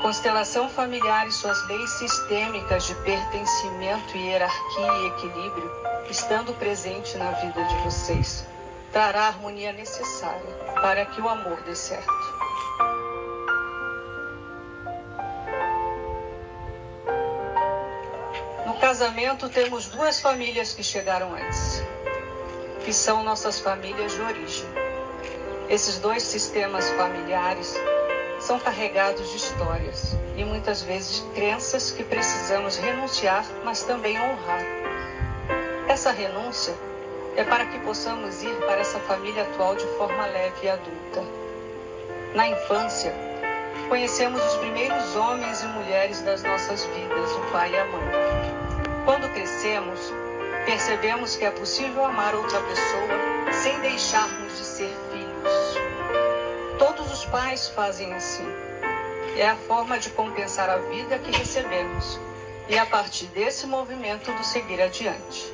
constelação familiar e suas leis sistêmicas de pertencimento, hierarquia e equilíbrio, estando presente na vida de vocês, trará a harmonia necessária para que o amor dê certo. No casamento, temos duas famílias que chegaram antes, que são nossas famílias de origem. Esses dois sistemas familiares são carregados de histórias e muitas vezes crenças que precisamos renunciar, mas também honrar. Essa renúncia é para que possamos ir para essa família atual de forma leve e adulta. Na infância, conhecemos os primeiros homens e mulheres das nossas vidas, o pai e a mãe. Quando crescemos, percebemos que é possível amar outra pessoa sem deixarmos de ser filhos. Todos os pais fazem assim. É a forma de compensar a vida que recebemos e a partir desse movimento do seguir adiante.